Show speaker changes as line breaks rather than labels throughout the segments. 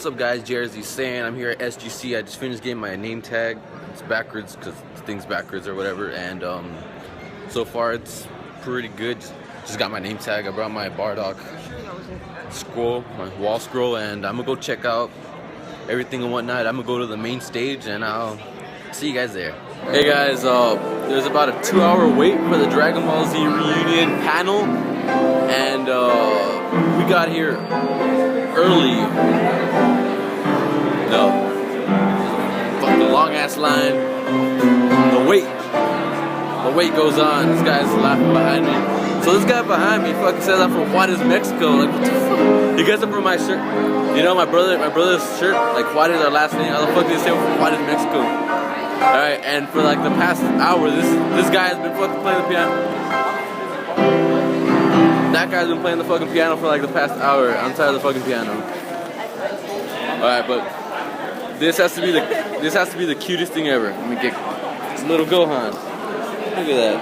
What's up, guys? JrzSaiyan. I'm here at SGC. I just finished getting my name tag. It's backwards because the thing's backwards or whatever, and so far it's pretty good. Just got my name tag. I brought my BARDOCK scroll, my wall scroll, and I'm gonna go check out everything and whatnot. I'm gonna go to the main stage, and I'll see you guys there. Hey guys, there's about a 2-hour wait for the Dragon Ball Z Reunion panel, and we got here early. No, fucking long ass line. The wait goes on. This guy's laughing behind me. So this guy behind me fucking says I'm from Juarez, Mexico. Like, what the fuck? He gets it from my shirt. You know, my brother's shirt. Like, Juarez, our last name. How the fuck did they say we're from Juarez, Mexico? All right, and for like the past hour, this guy has been fucking playing the piano. That guy's been playing the fucking piano for like the past hour. I'm tired of the fucking piano. All right, but this has to be the cutest thing ever. Let me get this little Gohan. Look at that.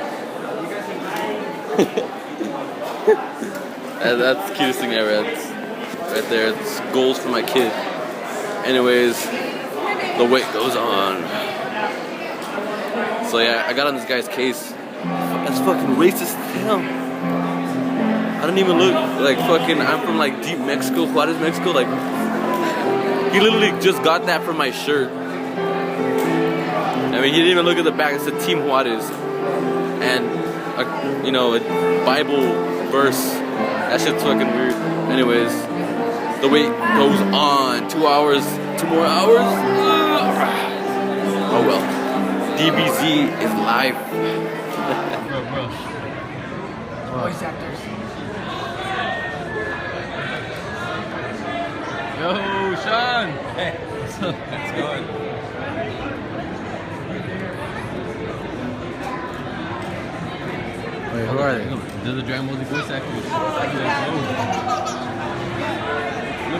That's the cutest thing ever. That's right there. It's goals for my kid. Anyways, the wait goes on. So yeah, I got on this guy's case. That's fucking racist as hell. I don't even look like fucking, I'm from like deep Mexico, Juarez, Mexico. Like, he literally just got that from my shirt. I mean, he didn't even look at the back. It said Team Juarez. And, you know, a Bible verse. That shit's fucking weird. Anyways, the wait goes on. 2 hours, 2 more hours. Oh well. DBZ is live.
Bro. Voice actors. Yo, Sean! Hey, what's up? How's it going? Wait, who are they? They're the Dragon Ball Z voice actors. Look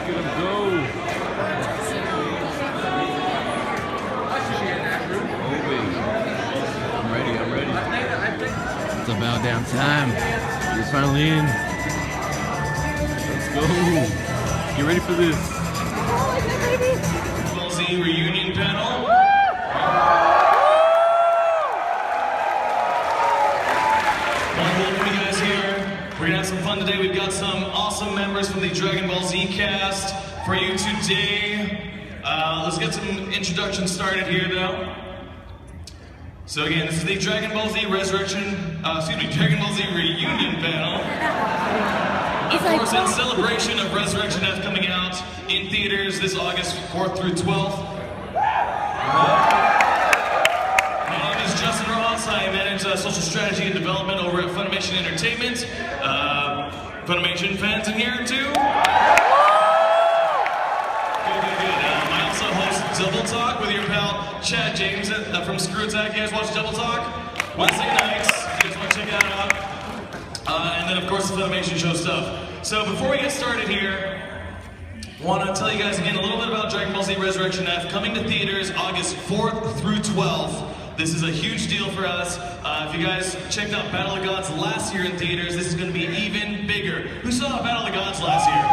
at them go! I'm ready. It's about damn time. He's finally in. Let's go. Get ready for this.
DBZ Reunion panel. Welcome you guys here. We're gonna have some fun today. We've got some awesome members from the Dragon Ball Z cast for you today. Let's get some introductions started here though. So again, this is the Dragon Ball Z Dragon Ball Z Reunion panel. Of course, in celebration of Resurrection F coming out in theaters this August 4th through 12th. My name is Justin Ross. I manage social strategy and development over at Funimation Entertainment. Funimation fans in here too? Good. I also host Double Talk with your pal Chad James from Screw Attack. You guys watch Double Talk? Wednesday nights. You guys want to check that out? And then, of course, the Funimation show stuff. So before we get started here, I want to tell you guys again a little bit about Dragon Ball Z Resurrection F coming to theaters August 4th through 12th. This is a huge deal for us. If you guys checked out Battle of the Gods last year in theaters, this is going to be even bigger. Who saw Battle of the Gods last year?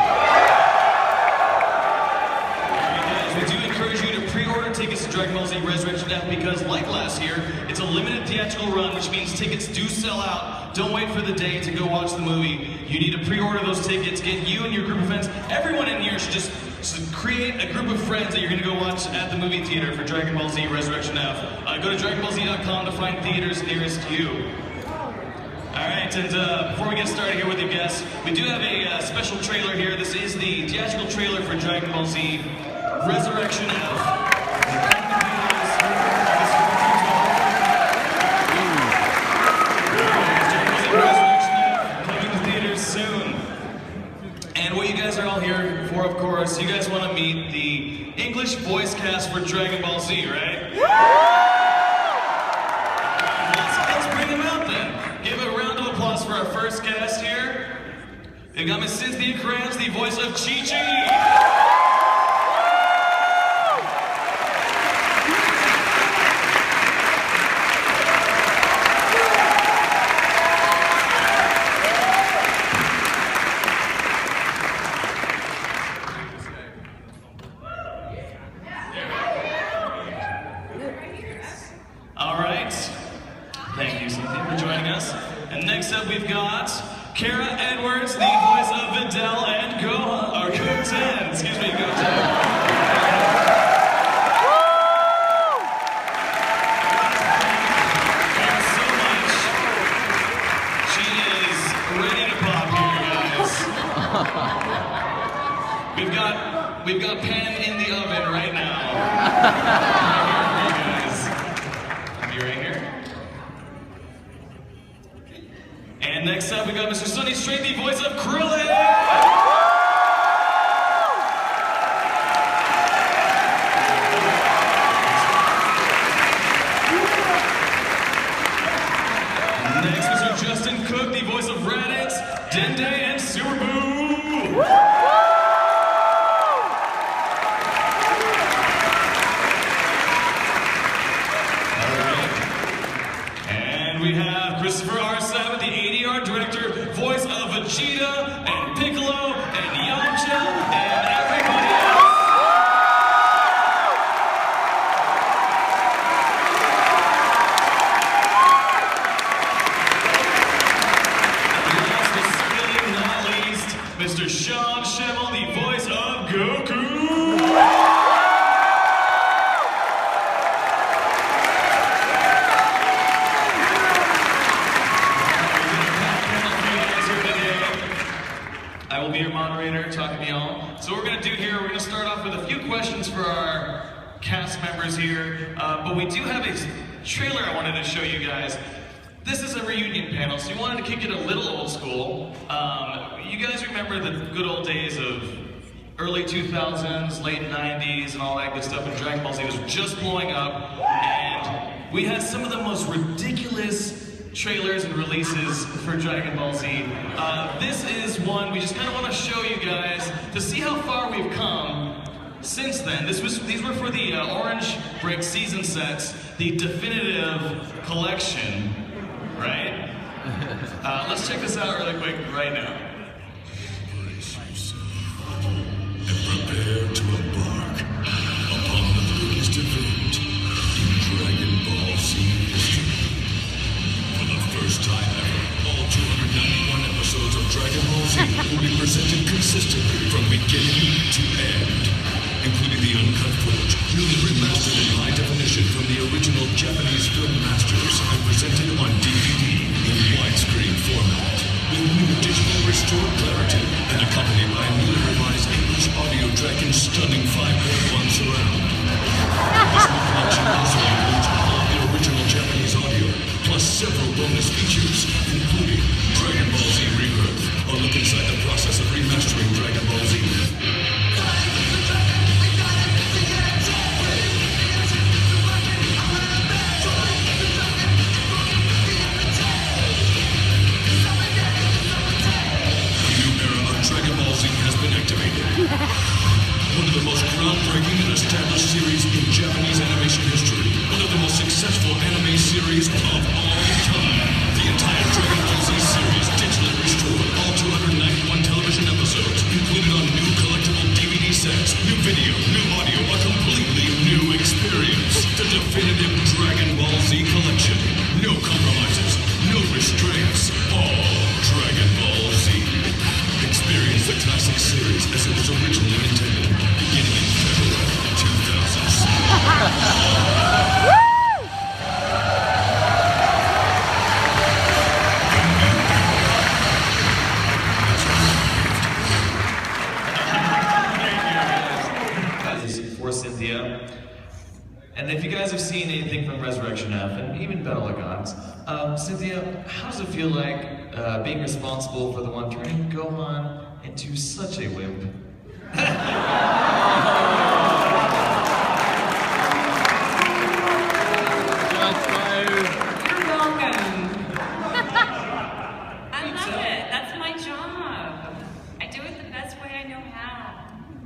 We do encourage you to pre-order tickets to Dragon Ball Z Resurrection F because, like last year, it's a limited theatrical run, which means tickets do sell out. Don't wait for the day to go watch the movie. You need to pre-order those tickets, get you and your group of friends. Everyone in here should just create a group of friends that you're going to go watch at the movie theater for Dragon Ball Z Resurrection F. Go to DragonBallZ.com to find theaters nearest you. Alright, and before we get started here with the guests, we do have a special trailer here. This is the theatrical trailer for Dragon Ball Z Resurrection F. Coming to theaters soon. And what you guys are all here for, of course, you guys want to meet the English voice cast for Dragon Ball Z, right? Let's bring them out then. Give a round of applause for our first guest here. They've got Miss Cynthia Kranz, the voice of Chi-Chi. us. And next up we've got Kara Edwards, the voice of Videl and Goten. Excuse me, Goten. We've got pan in the oven right now. I'll be right here. And next up, we got Mr. Sonny Strait, the voice of Krillin. Next, Mr. Justin Cook, the voice of Raditz, Dende, and Surboo. We have Christopher R. Sabat, the ADR director, voice of Vegeta and Piccolo and Yamcha and everybody else. And last but certainly not least, Mr. Sean Schemmel, the voice of Goku. I will be your moderator, talking to y'all. So what we're going to do here, we're going to start off with a few questions for our cast members here. But we do have a trailer I wanted to show you guys. This is a reunion panel, so we wanted to kick it a little old school. You guys remember the good old days of early 2000s, late 90s, and all that good stuff, and Dragon Ball Z was just blowing up. And we had some of the most ridiculous trailers and releases for Dragon Ball Z. This is one we just kind of want to show you guys to see how far we've come since then. These were for the Orange Break season sets, the definitive collection, right? Let's check this out really quick right now.
Brace yourself and prepare to embark upon the biggest event in Dragon Ball Z history. For the first time ever, all 291 episodes of Dragon Ball Z will be presented consistently from beginning to end, including the uncut footage, newly remastered in high definition from the original Japanese film masters and presented on DVD in widescreen format, with new digital restored clarity and accompanied by a newly revised English audio track in stunning 5.1 surround. This new collection also includes all of the original Japanese audio, plus several bonus features, including Dragon Ball Z Rebirth, a look inside the process of remastering Dragon Ball Z. Has been activated. One of the most groundbreaking and established series in Japanese animation history. One of the most successful anime series of all time. The entire Dragon Ball Z series digitally restored. All 291 television episodes, included on new collectible DVD sets, new video, new audio, a completely new experience. The definitive Dragon Ball Z collection. No compromises, no restraints. All Dragon Ball Z. Experience the classic series as it was originally intended, beginning in February 2007.
This is for Cynthia. And if you guys have seen anything from Resurrection F, and even Battle of Gods, Cynthia, how does it feel like being responsible for the one turning Gohan into such a wimp?
You're welcome. I love it. That's my job. I do it the best way I know how.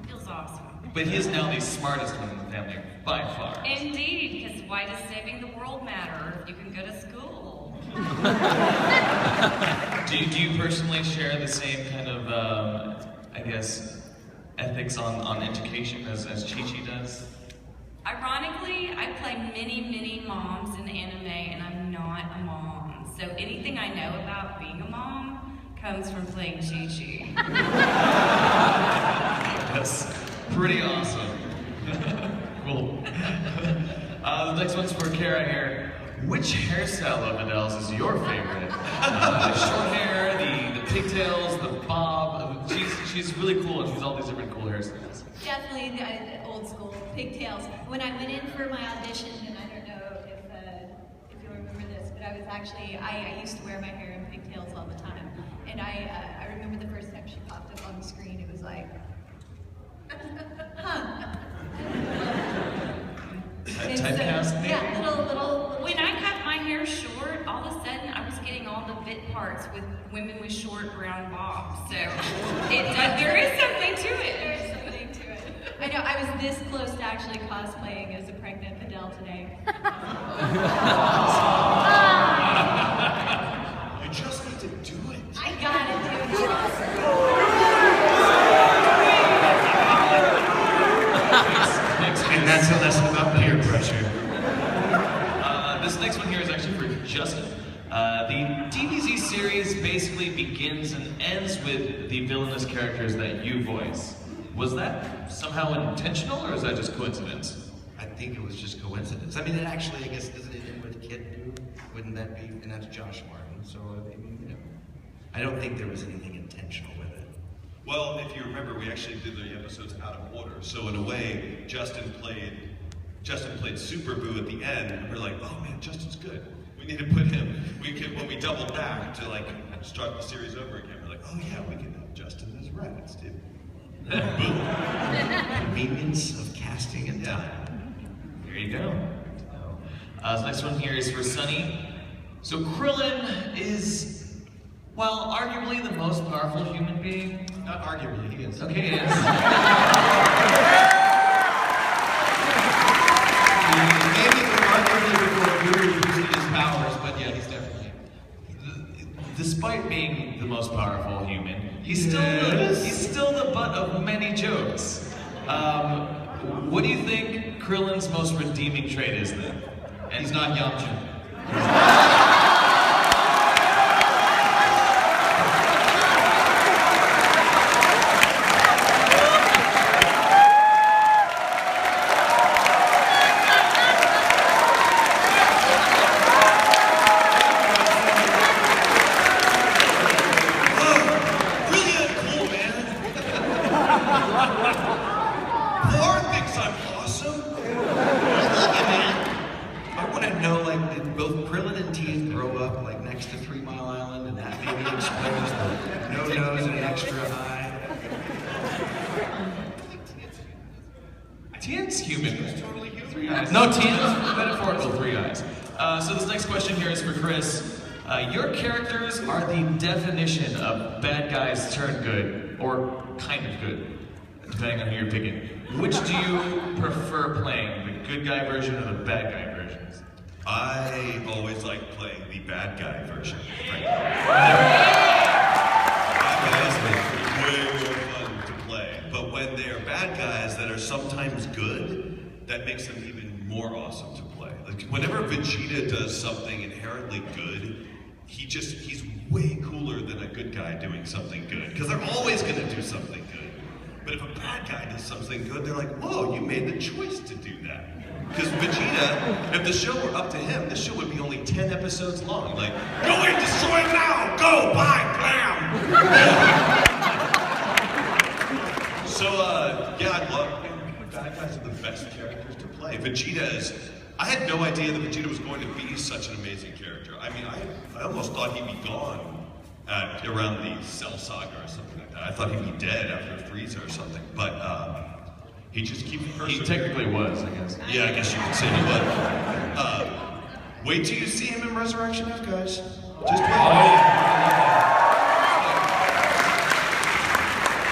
Feels awesome.
But he is now the smartest one in the family, by far.
Indeed, because why does saving the world matter if you can go to school?
Do you personally share the same kind of, I guess, ethics on education as Chi-Chi does?
Ironically, I play many moms in anime, and I'm not a mom, So anything I know about being a mom comes from playing Chi-Chi.
That's pretty awesome. Cool. The next one's for Kara here. Which hairstyle of Adele's is your favorite? Short hair, the pigtails, the bob. She's really cool and she's all these different cool hairstyles.
Definitely the old school pigtails. When I went in for my audition, and I don't know if you'll remember this, but I used to wear my hair in pigtails all the time. And I remember the first time she popped up on the screen, it was like, huh.
Typecast, maybe?
Yeah, little.
When I cut my hair short, all of a sudden I was getting all the bit parts with women with short brown bobs. So there is something to it.
There is something to it. I know, I was this close to actually cosplaying as a pregnant Adele today.
You just need to do it.
I gotta do it.
And that's a lesson about peer pressure. This next one here is actually for Justin. The DBZ series basically begins and ends with the villainous characters that you voice. Was that somehow intentional, or is that just coincidence?
I think it was just coincidence. I mean, it actually, I guess, doesn't it end with Kid Boo? Wouldn't that be? And that's Josh Martin. So, I mean, you know, I don't think there was anything intentional with it.
Well, if you remember, we actually did the episodes out of order. So in a way, Justin played Super Boo at the end, and we're like, oh man, Justin's good. We need to put him. When we doubled back to like start the series over again, we're like, oh yeah, we can have Justin as Rats, dude. Boom.
Convenience of casting and time.
There you go. The next one here is for Sunny. So Krillin is, well, arguably the most powerful human being.
Not arguably, he is.
Okay, he is.
Maybe arguably before Guru using his powers, but yeah, he's definitely.
Despite being the most powerful human, he's still the butt of many jokes. What do you think Krillin's most redeeming trait is then? And
He's not Yamcha.
Tien's human. He's totally human. 3 eyes. No, Tien's metaphorical 3 eyes. So this next question here is for Chris. Your characters are the definition of bad guys turn good, or kind of good, depending on who you're picking. Which do you prefer playing, the good guy version or the bad guy versions?
I always like playing the bad guy version. Right? Way more fun to play. But when they're bad guys that are sometimes good, that makes them even more awesome to play. Like whenever Vegeta does something inherently good, he's way cooler than a good guy doing something good. Because they're always gonna do something good. But if a bad guy does something good, they're like, whoa, you made the choice to do that. Because Vegeta, if the show were up to him, the show would be only 10 episodes long. Like, go in, destroy him now! Go, bye, blam! So, yeah, I love, bad guys are the best characters to play. Vegeta is, I had no idea that Vegeta was going to be such an amazing character. I mean, I almost thought he'd be gone around the Cell Saga or something like that. I thought he'd be dead after Frieza or something, but he just keeps persevering.
He technically was, I guess.
Yeah, I guess you could say he was. Wait till you see him in Resurrection F, guys. Just wait.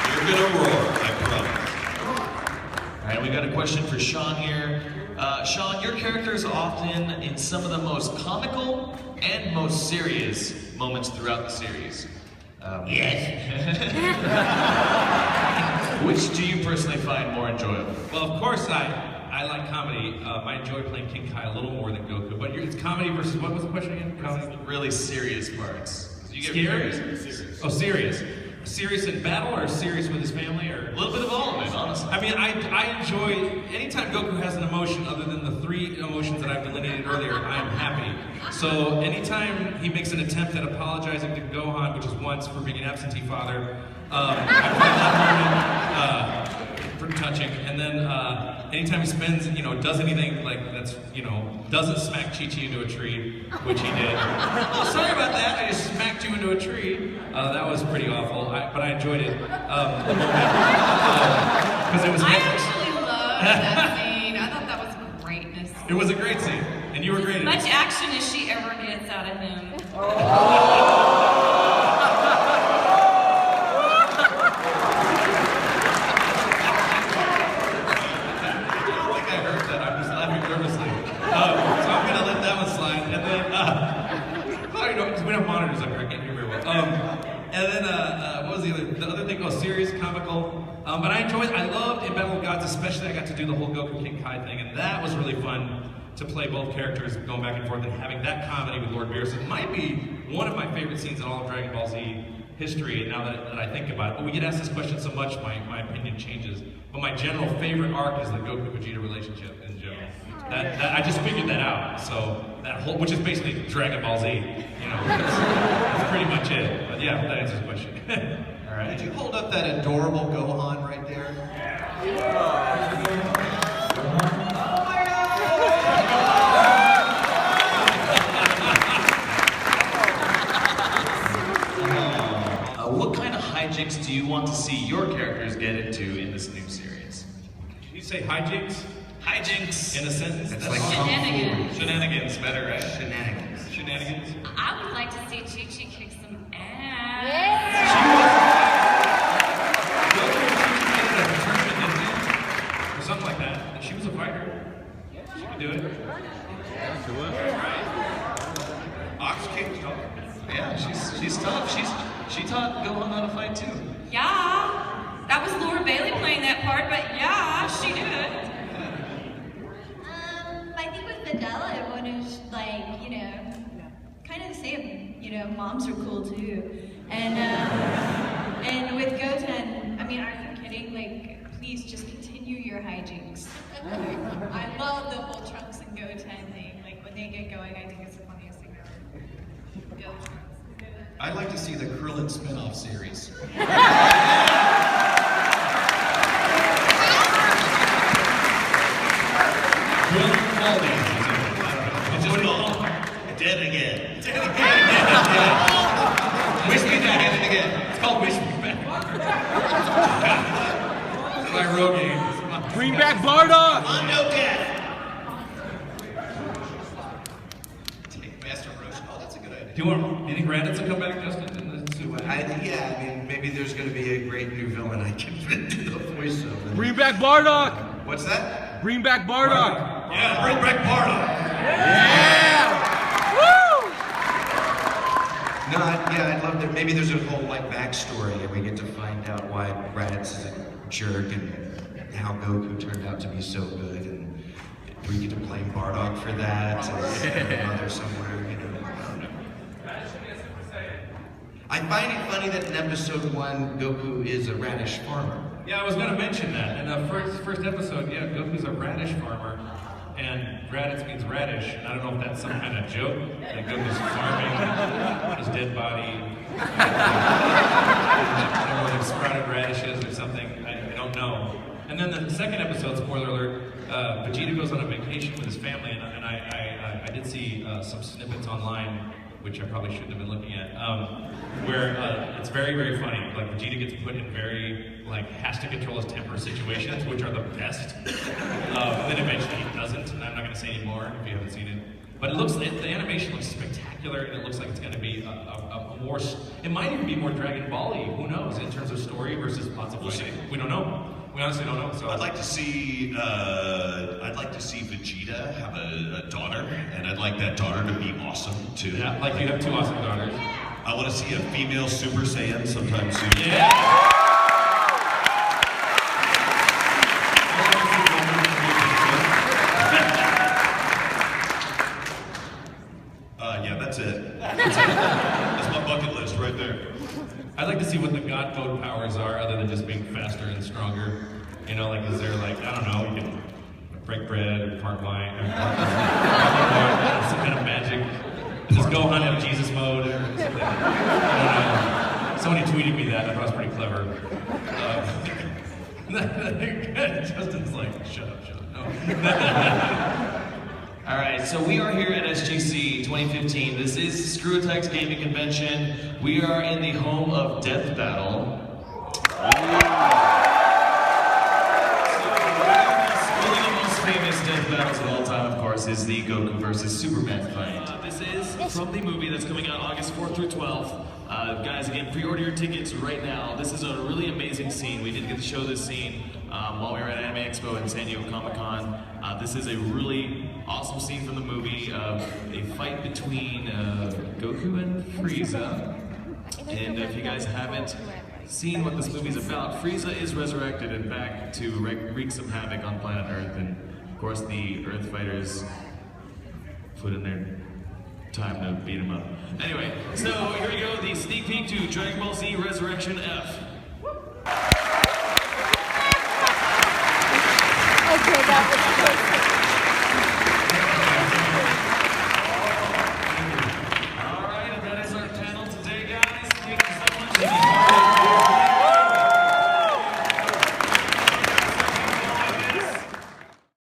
You're gonna roar, I promise.
All right, we got a question for Sean here. Sean, your character is often in some of the most comical and most serious moments throughout the series.
Yes.
Which do you personally find more enjoyable?
Well, of course, I I like comedy. I enjoy playing King Kai a little more than Goku. But it's comedy versus, what was the question again? Comedy?
Really serious parts. You get
Scary?
very serious.
Oh, serious. Serious in battle or serious with his family? Or
A little bit of all of it, honestly.
I mean, I enjoy, anytime Goku has an emotion other than the 3 emotions that I've delineated earlier, I am happy. So anytime he makes an attempt at apologizing to Gohan, which is once for being an absentee father, I find that moment pretty touching. And then anytime he spends, does anything like that's, doesn't smack Chi-Chi into a tree, which he did. Oh, sorry about that, I just smacked you into a tree. That was pretty awful, but I enjoyed it. The moment, because it was.
I actually loved that scene. I thought that was greatness.
It was a great scene, and you were great.
As much action as she ever gets out of him.
We don't have monitors up here, I can't hear very well. And then, what was the other thing? Oh, serious, comical. But I loved in Battle of Gods, especially I got to do the whole Goku King Kai thing, and that was really fun to play both characters going back and forth and having that comedy with Lord Beerus. It might be one of my favorite scenes in all of Dragon Ball Z history, and now that I think about it. But we get asked this question so much, my opinion changes. But my general favorite arc is the Goku-Vegeta relationship in general. I just figured that out. So that whole, which is basically Dragon Ball Z, that's pretty much it. But yeah, that answers the question.
All right. Did you hold up that adorable Gohan right there?
What kind of hijinks do you want to see your characters get into in this new series?
Did you say hijinks?
Hijinks.
In a sentence?
It's like
Shenanigans.
Shenanigans, better, right?
Shenanigans.
Shenanigans?
I would like to see Chi-Chi kick some ass.
Or something like that. And she was a fighter. She could do it.
Yeah, she was.
Ox King's tough. Yeah, she's tough. She taught Gohan how to fight too.
Yeah, that was Laura Bailey playing that part, but yeah, she did.
I think with Videla, everyone is like, kind of the same. Moms are cool too. And with Goten, I mean, are you kidding? Like, please just continue your hijinks. I love the whole Trunks and Goten thing. Like, when they get going, I think it's the funniest thing ever. Go Trunks.
I'd like to see the Krillin spin-off series.
It's just called Dead Again. Dead Again. Wish Me Back at It Again. It's called Wish Me Back.
It's my road game.
Bring back BARDOCK!
Mondo Death.
Master Roshi. Oh, that's a good idea.
Do you think Raditz will come back, Justin?
I mean, maybe there's going to be a great new villain I can fit to the voiceover.
Bring back BARDOCK!
What's that?
Bring back BARDOCK!
Yeah, bring back BARDOCK.
Yeah! Woo!
No, I'd love that. Maybe there's a whole backstory, and we get to find out why Raditz is a jerk and how Goku turned out to be so good, and we get to blame BARDOCK for that. And mother somewhere, I find it funny that in episode 1, Goku is a radish farmer.
Yeah, I was going to mention that. In the first episode, yeah, Goku's a radish farmer, and Raditz means radish, and I don't know if that's some kind of joke, that Goku's farming his dead body, or sprouted radishes or something, I don't know. And then the second episode, spoiler alert, Vegeta goes on a vacation with his family, and I did see some snippets online, which I probably shouldn't have been looking at, where it's very, very funny. Like, Vegeta gets put in very, has to control his temper situations, which are the best. Then eventually he doesn't, and I'm not going to say any more if you haven't seen it. But the animation looks spectacular, and it looks like it's going to be a more, it might even be more Dragon Ball-y, who knows, in terms of story versus lots of fighting. We don't know. We honestly don't know. So
I'd like to see Vegeta have a daughter, and I'd like that daughter to be awesome too.
Yeah, like you have 2 awesome daughters.
I want to see a female Super Saiyan sometime soon.
I'd like to see what the God mode powers are, other than just being faster and stronger. You know, like, is there like, I don't know, you can break bread or part wine, or some kind of magic. Just go on have Jesus mode or something. I don't know. Somebody tweeted me that. I thought it was pretty clever. Justin's like, shut up. No.
All right, so we are here at SGC 2015. This is Screw Attacks Gaming Convention. We are in the home of Death Battle. One of the most famous death battles of all time, of course, is the Goku versus Superman fight. This is from the movie that's coming out August 4th through 12th. Guys, again, pre-order your tickets right now. This is a really amazing scene. We didn't get to show this scene while we were at Anime Expo and San Diego Comic-Con. This is a really awesome scene from the movie of a fight between Goku and Frieza. And if you guys haven't seen what this movie's about, Frieza is resurrected and back to wreak some havoc on planet Earth. And of course, the Earth fighters put in their time to beat him up. Anyway, so here we go, the sneak peek to Dragon Ball Z Resurrection F.